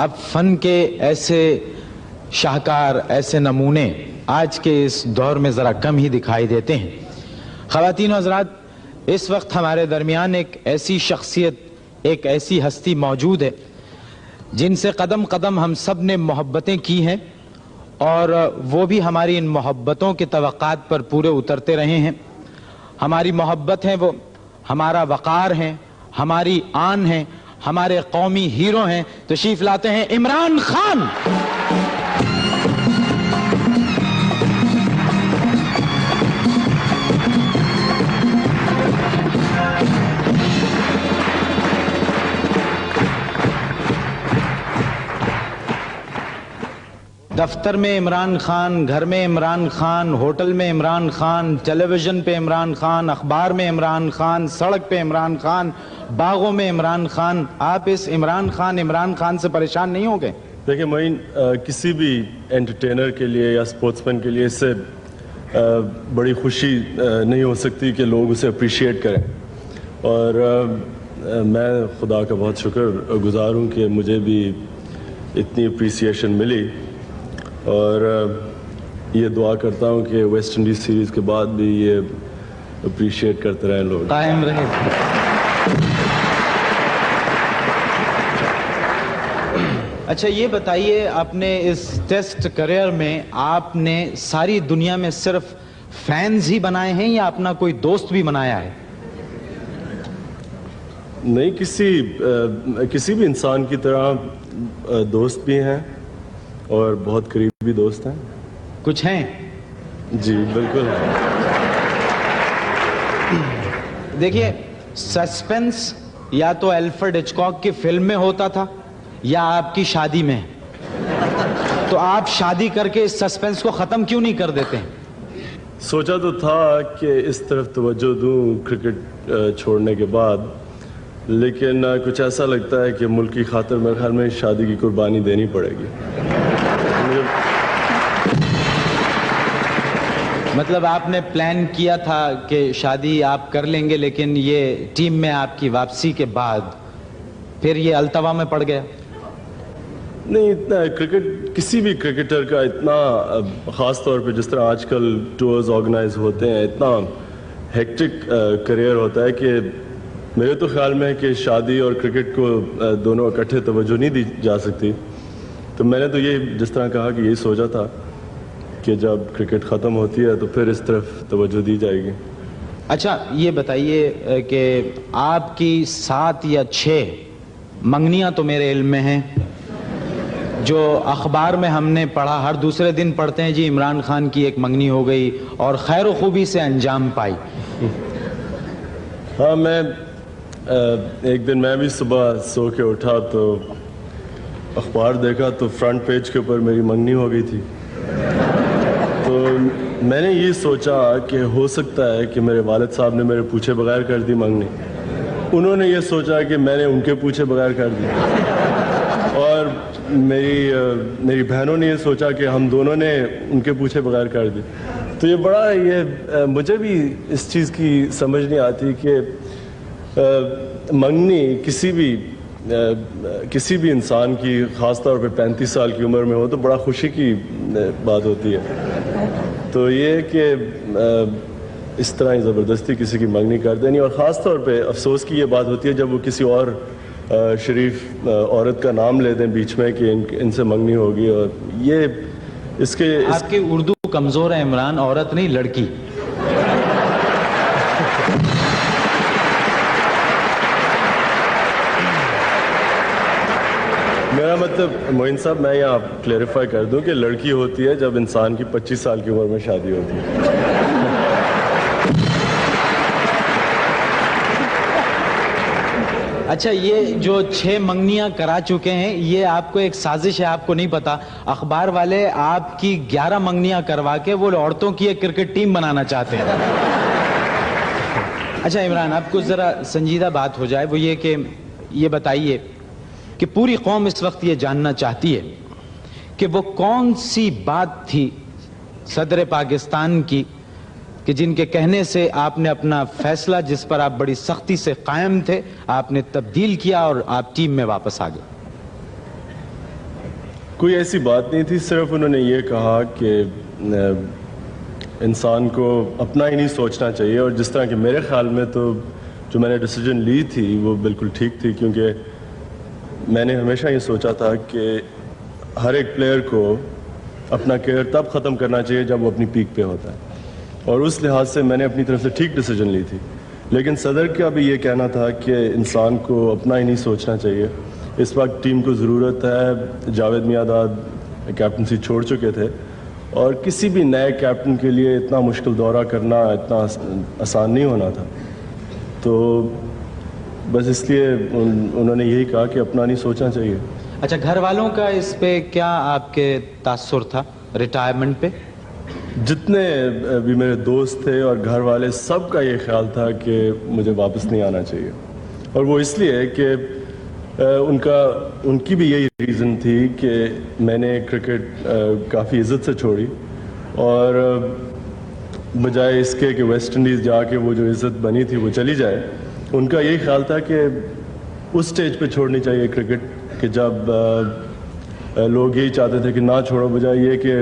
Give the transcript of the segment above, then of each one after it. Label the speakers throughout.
Speaker 1: اب فن کے ایسے شاہکار، ایسے نمونے آج کے اس دور میں ذرا کم ہی دکھائی دیتے ہیں۔ خواتین و حضرات، اس وقت ہمارے درمیان ایک ایسی شخصیت، ایک ایسی ہستی موجود ہے جن سے قدم قدم ہم سب نے محبتیں کی ہیں، اور وہ بھی ہماری ان محبتوں کے توقعات پر پورے اترتے رہے ہیں۔ ہماری محبت ہے، وہ ہمارا وقار ہے، ہماری آن ہے، ہمارے قومی ہیرو ہیں۔ تشریف لاتے ہیں عمران خان۔ دفتر میں عمران خان، گھر میں عمران خان، ہوٹل میں عمران خان، ٹیلی ویژن پہ عمران خان، اخبار میں عمران خان، سڑک پہ عمران خان، باغوں میں عمران خان۔ آپ اس عمران خان سے پریشان نہیں ہو گئے؟
Speaker 2: دیکھیں معین، کسی بھی انٹرٹینر کے لیے یا سپورٹس مین کے لیے اس سے بڑی خوشی نہیں ہو سکتی کہ لوگ اسے اپریشیٹ کریں، اور میں خدا کا بہت شکر گزار ہوں کہ مجھے بھی اتنی اپریسیشن ملی، اور یہ دعا کرتا ہوں کہ ویسٹ انڈیز سیریز کے بعد بھی یہ اپریشیٹ کرتے رہیں، لوگ
Speaker 1: قائم رہے۔ اچھا یہ بتائیے، اپنے اس ٹیسٹ کریئر میں آپ نے ساری دنیا میں صرف فینز ہی بنائے ہیں یا اپنا کوئی دوست بھی بنایا ہے؟
Speaker 2: نہیں، کسی بھی انسان کی طرح دوست بھی ہیں اور بہت قریبی دوست ہیں۔
Speaker 1: کچھ ہیں؟
Speaker 2: جی بالکل۔
Speaker 1: دیکھیے، سسپنس یا تو الفریڈ ہچکاک کی فلم میں ہوتا تھا یا آپ کی شادی میں، تو آپ شادی کر کے اس سسپنس کو ختم کیوں نہیں کر دیتے؟
Speaker 2: سوچا تو تھا کہ اس طرف توجہ دوں کرکٹ چھوڑنے کے بعد، لیکن کچھ ایسا لگتا ہے کہ ملک کی خاطر میرے خیال میں شادی کی قربانی دینی پڑے گی۔
Speaker 1: مطلب آپ نے پلان کیا تھا کہ شادی آپ کر لیں گے، لیکن یہ ٹیم میں آپ کی واپسی کے بعد پھر یہ التوا میں پڑ گیا؟
Speaker 2: نہیں، اتنا کرکٹ، کسی بھی کرکٹر کا اتنا، خاص طور پہ جس طرح آج کل ٹورز آرگنائز ہوتے ہیں، اتنا ہیکٹک کریئر ہوتا ہے کہ میرے تو خیال میں ہے کہ شادی اور کرکٹ کو دونوں اکٹھے توجہ نہیں دی جا سکتی۔ تو میں نے تو یہ جس طرح کہا کہ یہی سوچا تھا کہ جب کرکٹ ختم ہوتی ہے تو پھر اس طرف توجہ دی جائے گی۔
Speaker 1: اچھا یہ بتائیے کہ آپ کی 7 یا 6 منگنیاں تو میرے علم میں ہیں، جو اخبار میں ہم نے پڑھا، ہر دوسرے دن پڑھتے ہیں جی عمران خان کی ایک منگنی ہو گئی اور خیر و خوبی سے انجام پائی۔
Speaker 2: ہاں، میں ایک دن میں بھی صبح سو کے اٹھا تو اخبار دیکھا تو فرنٹ پیج کے اوپر میری منگنی ہو گئی تھی۔ تو میں نے یہ سوچا کہ ہو سکتا ہے کہ میرے والد صاحب نے میرے پوچھے بغیر کر دی منگنی، انہوں نے یہ سوچا کہ میں نے ان کے پوچھے بغیر کر دی، اور میری بہنوں نے یہ سوچا کہ ہم دونوں نے ان کے پوچھے بغیر کر دی۔ تو یہ بڑا، یہ مجھے بھی اس چیز کی سمجھ نہیں آتی کہ منگنی کسی بھی انسان کی، خاص طور پہ 35 سال کی عمر میں ہو تو بڑا خوشی کی بات ہوتی ہے۔ تو یہ کہ اس طرح ہی زبردستی کسی کی منگنی کر دینی، اور خاص طور پہ افسوس کی یہ بات ہوتی ہے جب وہ کسی اور شریف عورت کا نام لے دیں بیچ میں کہ ان سے منگنی ہوگی، اور یہ اس کے
Speaker 1: آپ کی اردو کمزور ہے عمران، عورت نہیں لڑکی۔
Speaker 2: میرا مطلب معین صاحب، میں یہاں کلیریفائی کر دوں کہ لڑکی ہوتی ہے جب انسان کی 25 سال کی عمر میں شادی ہوتی ہے۔
Speaker 1: اچھا یہ جو 6 منگنیاں کرا چکے ہیں، یہ آپ کو ایک سازش ہے، آپ کو نہیں پتا، اخبار والے آپ کی 11 منگنیاں کروا کے وہ عورتوں کی ایک کرکٹ ٹیم بنانا چاہتے ہیں۔ اچھا عمران، آپ کو ذرا سنجیدہ بات ہو جائے، وہ یہ کہ یہ بتائیے کہ پوری قوم اس وقت یہ جاننا چاہتی ہے کہ وہ کون سی بات تھی صدر پاکستان کی کہ جن کے کہنے سے آپ نے اپنا فیصلہ، جس پر آپ بڑی سختی سے قائم تھے، آپ نے تبدیل کیا اور آپ ٹیم میں واپس آ گئے؟
Speaker 2: کوئی ایسی بات نہیں تھی, صرف انہوں نے یہ کہا کہ انسان کو اپنا ہی نہیں سوچنا چاہیے, اور جس طرح کہ میرے خیال میں تو جو میں نے ڈیسیجن لی تھی وہ بالکل ٹھیک تھی, کیونکہ میں نے ہمیشہ یہ سوچا تھا کہ ہر ایک پلیئر کو اپنا کیریئر تب ختم کرنا چاہیے جب وہ اپنی پیک پہ ہوتا ہے, اور اس لحاظ سے میں نے اپنی طرف سے ٹھیک ڈیسیجن لی تھی. لیکن صدر کا بھی یہ کہنا تھا کہ انسان کو اپنا ہی نہیں سوچنا چاہیے. اس وقت ٹیم کو ضرورت ہے, جاوید میاں کیپٹنسی چھوڑ چکے تھے, اور کسی بھی نئے کیپٹن کے لیے اتنا مشکل دورہ کرنا اتنا آسان نہیں ہونا تھا. تو بس اس لیے انہوں نے یہی کہا کہ اپنا نہیں سوچنا چاہیے.
Speaker 1: اچھا, گھر والوں کا اس پہ کیا آپ کے تاثر تھا ریٹائرمنٹ پہ؟
Speaker 2: جتنے بھی میرے دوست تھے اور گھر والے, سب کا یہ خیال تھا کہ مجھے واپس نہیں آنا چاہیے, اور وہ اس لیے کہ ان کی بھی یہی ریزن تھی کہ میں نے کرکٹ کافی عزت سے چھوڑی, اور بجائے اس کے کہ ویسٹ انڈیز جا کے وہ جو عزت بنی تھی وہ چلی جائے, ان کا یہی خیال تھا کہ اس سٹیج پہ چھوڑنی چاہیے کرکٹ کہ جب لوگ یہی چاہتے تھے کہ نہ چھوڑو, بجائے یہ کہ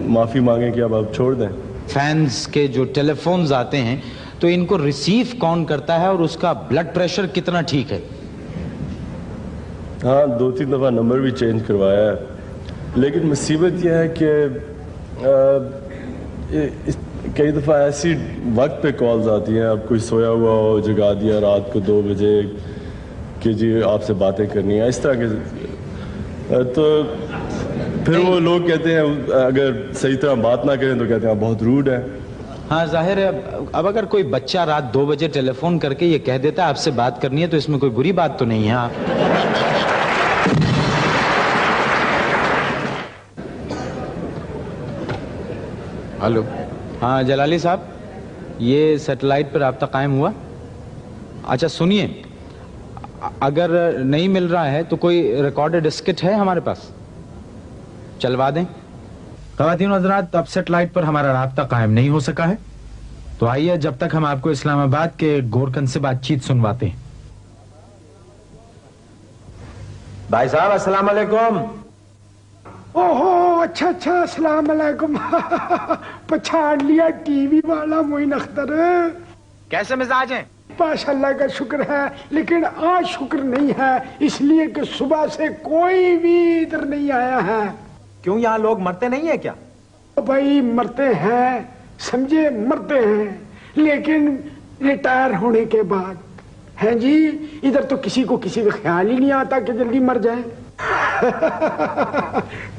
Speaker 2: معافی مانگیں کہ اب آپ چھوڑ دیں.
Speaker 1: فینس کے جو ٹیلی فونز آتے ہیں تو ان کو ریسیو کون کرتا ہے, اور اس کا بلڈ پریشر کتنا ٹھیک ہے؟
Speaker 2: ہاں, 2-3 دفعہ نمبر بھی چینج کروایا ہے, لیکن مصیبت یہ ہے کہ کئی دفعہ ایسی وقت پہ کالز آتی ہیں, اب کوئی سویا ہوا ہو, جگا دیا رات کو 2 بجے کہ جی آپ سے باتیں کرنی ہیں, اس طرح کے. تو پھر وہ لوگ کہتے ہیں اگر صحیح طرح بات نہ کریں تو کہتے ہیں آپ بہت روڈ ہیں.
Speaker 1: ہاں ظاہر ہے, اب اگر کوئی بچہ رات 2 بجے ٹیلی فون کر کے یہ کہہ دیتا ہے آپ سے بات کرنی ہے, تو اس میں کوئی بری بات تو نہیں ہے. ہلو, ہاں جلالی صاحب, یہ سیٹلائٹ پہ رابطہ قائم ہوا؟ اچھا سنیے, اگر نہیں مل رہا ہے تو کوئی ریکارڈڈ اسکٹ ہے ہمارے پاس, چلوا دیں. خواتین و حضرات, اب سیٹلائٹ پر ہمارا رابطہ قائم نہیں ہو سکا ہے, تو آئیے جب تک ہم آپ کو اسلام آباد کے گورکن سے بات چیت سنواتے ہیں. بھائی صاحب السلام علیکم.
Speaker 3: اوہو, اچھا السلام علیکم. پہچان لیا, ٹی وی والا معین اختر.
Speaker 1: کیسے مزاج ہیں؟
Speaker 3: ماشاء اللہ کا شکر ہے, لیکن آج شکر نہیں ہے, اس لیے کہ صبح سے کوئی بھی ادھر نہیں آیا ہے.
Speaker 1: کیوں, یہاں لوگ مرتے نہیں ہیں کیا؟
Speaker 3: بھائی مرتے ہیں, سمجھے, مرتے ہیں, لیکن ریٹائر ہونے کے بعد ہیں جی. ادھر تو کسی کو کسی کا خیال ہی نہیں آتا کہ جلدی مر جائیں.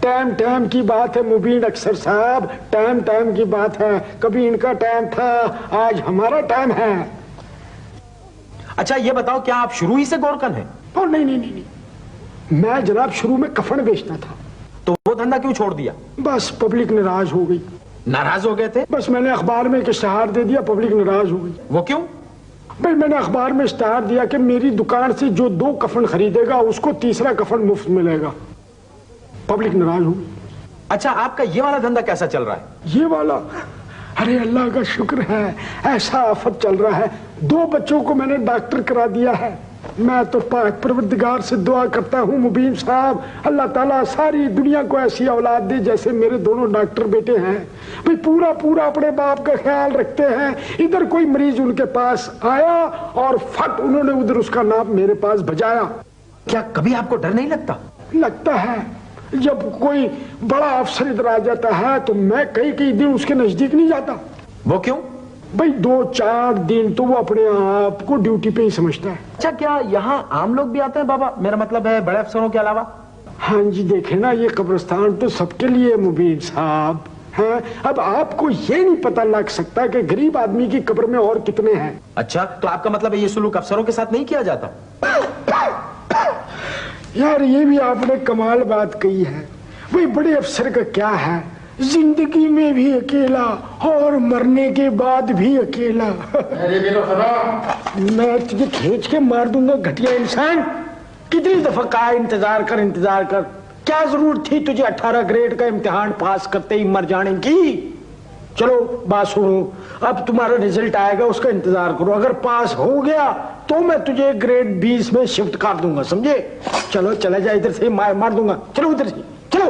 Speaker 3: ٹائم کی بات ہے مبین اکثر صاحب, ٹائم کی بات ہے. کبھی ان کا ٹائم تھا, آج ہمارا ٹائم ہے.
Speaker 1: اچھا یہ بتاؤ, کیا آپ شروع ہی سے گورکن ہیں؟
Speaker 3: نہیں, میں جناب شروع میں کفن بیچتا تھا.
Speaker 1: تو وہ دھندا کیوں چھوڑ دیا؟
Speaker 3: بس پبلک ناراض ہو گئی.
Speaker 1: ناراض ہو گئے تھے؟
Speaker 3: بس میں نے اخبار میں ایک اشتہار دے دیا, پبلک ناراض ہو گئی.
Speaker 1: وہ کیوں؟
Speaker 3: بھائی میں نے اخبار میں اشتہار دیا کہ میری دکان سے جو 2 کفن خریدے گا اس کو تیسرا کفن مفت ملے گا. پبلک ناراض ہو گئی.
Speaker 1: اچھا, آپ کا یہ والا دھندا کیسا چل رہا ہے؟
Speaker 3: یہ والا, ارے اللہ کا شکر ہے, ایسا آفت چل رہا ہے. 2 بچوں کو میں نے ڈاکٹر کرا دیا ہے. میں تو پاک پروردگار سے دعا کرتا ہوں مبین صاحب, اللہ تعالیٰ ساری دنیا کو ایسی اولاد دے جیسے میرے دونوں ڈاکٹر بیٹے ہیں. بھئی پورا اپنے باپ کا خیال رکھتے ہیں. ادھر کوئی مریض ان کے پاس آیا اور فٹ انہوں نے ادھر اس کا نام میرے پاس بجایا.
Speaker 1: کیا کبھی آپ کو ڈر نہیں لگتا؟
Speaker 3: لگتا ہے. جب کوئی بڑا افسر ادھر آ جاتا ہے تو میں کئی دن اس کے نزدیک نہیں جاتا.
Speaker 1: وہ کیوں؟
Speaker 3: بھئی 2-4 دن تو وہ اپنے آپ کو ڈیوٹی پہ ہی سمجھتا ہے.
Speaker 1: اچھا, کیا یہاں عام لوگ بھی آتے ہیں بابا؟ میرا مطلب ہے بڑے افسروں کے علاوہ.
Speaker 3: ہاں جی, دیکھیں نا, یہ قبرستان تو سب کے لیے مبین صاحب ہے. اب آپ کو یہ نہیں پتہ لگ سکتا کہ غریب آدمی کی قبر میں اور کتنے ہیں.
Speaker 1: اچھا, تو آپ کا مطلب ہے یہ سلوک افسروں کے ساتھ نہیں کیا جاتا؟
Speaker 3: یار یہ بھی آپ نے کمال بات کہی ہے. بھئی بڑے افسر کا کیا ہے, زندگی میں بھی اکیلا اور مرنے کے بعد بھی اکیلا. میں تجھے کھینچ کے مار دوں گا گھٹیا انسان. کتنی دفعہ کہا انتظار کر. کیا ضرورت تھی تجھے 18 گریڈ کا امتحان پاس کرتے ہی مر جانے کی؟ چلو بات سنو, اب تمہارا رزلٹ آئے گا, اس کا انتظار کرو. اگر پاس ہو گیا تو میں تجھے گریڈ 20 میں شفٹ کر دوں گا, سمجھے. چلو چلا جا ادھر سے, مار دوں گا. چلو ادھر سے, چلو.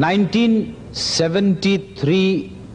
Speaker 1: 1973